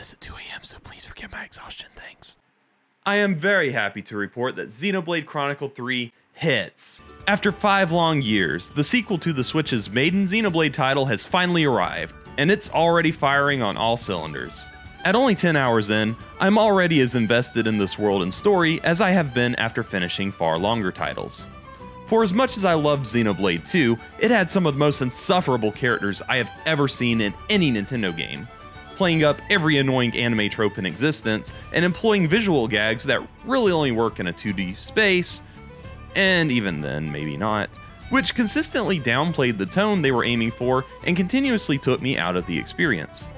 this at 2 a.m., so please forgive my exhaustion, thanks. I am very happy to report that Xenoblade Chronicle 3 hits. After 5 long years, the sequel to the Switch's maiden Xenoblade title has finally arrived, and it's already firing on all cylinders. At only 10 hours in, I'm already as invested in this world and story as I have been after finishing far longer titles. For as much as I loved Xenoblade 2, it had some of the most insufferable characters I have ever seen in any Nintendo game, playing up every annoying anime trope in existence, and employing visual gags that really only work in a 2D space, and even then, maybe not, which consistently downplayed the tone they were aiming for and continuously took me out of the experience.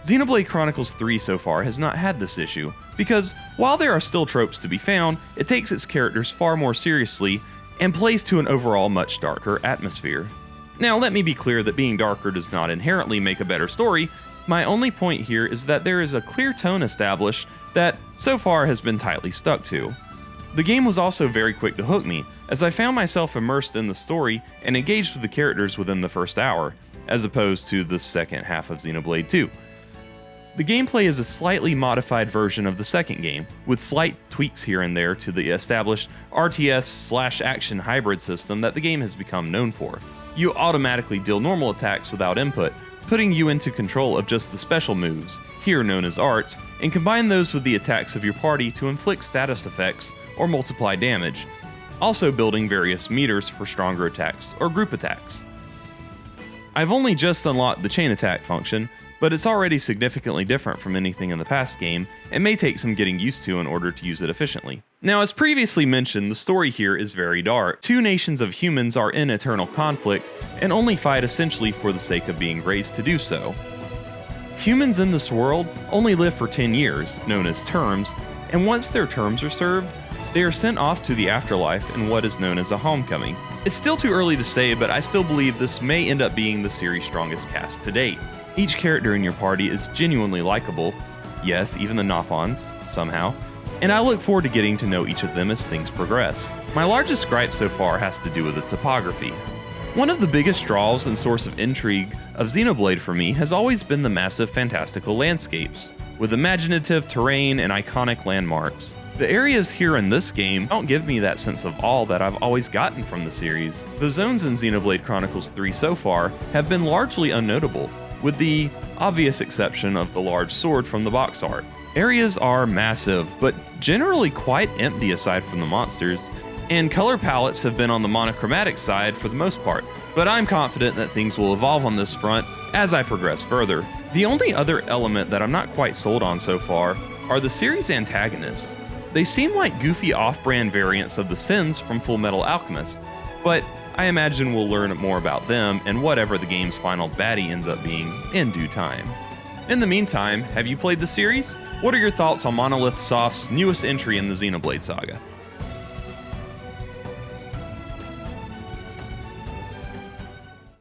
Xenoblade Chronicles 3 so far has not had this issue, because while there are still tropes to be found, it takes its characters far more seriously and plays to an overall much darker atmosphere. Now, let me be clear that being darker does not inherently make a better story. My only point here is that there is a clear tone established that, so far, has been tightly stuck to. The game was also very quick to hook me, as I found myself immersed in the story and engaged with the characters within the first hour, as opposed to the second half of Xenoblade 2. The gameplay is a slightly modified version of the second game, with slight tweaks here and there to the established RTS/action hybrid system that the game has become known for. You automatically deal normal attacks without input, putting you into control of just the special moves, here known as arts, and combine those with the attacks of your party to inflict status effects or multiply damage, also building various meters for stronger attacks or group attacks. I've only just unlocked the chain attack function, but it's already significantly different from anything in the past game, and may take some getting used to in order to use it efficiently. Now, as previously mentioned, the story here is very dark. 2 nations of humans are in eternal conflict, and only fight essentially for the sake of being raised to do so. Humans in this world only live for 10 years, known as terms, and once their terms are served, they are sent off to the afterlife in what is known as a homecoming. It's still too early to say, but I still believe this may end up being the series' strongest cast to date. Each character in your party is genuinely likable, yes, even the Nothons, somehow, and I look forward to getting to know each of them as things progress. My largest gripe so far has to do with the topography. One of the biggest draws and source of intrigue of Xenoblade for me has always been the massive fantastical landscapes, with imaginative terrain and iconic landmarks. The areas here in this game don't give me that sense of awe that I've always gotten from the series. The zones in Xenoblade Chronicles 3 so far have been largely unnotable, with the obvious exception of the large sword from the box art. Areas are massive, but generally quite empty aside from the monsters, and color palettes have been on the monochromatic side for the most part, but I'm confident that things will evolve on this front as I progress further. The only other element that I'm not quite sold on so far are the series' antagonists. They seem like goofy off-brand variants of the Sins from Fullmetal Alchemist, but I imagine we'll learn more about them and whatever the game's final baddie ends up being in due time. In the meantime, have you played the series? What are your thoughts on Monolithsoft's newest entry in the Xenoblade saga?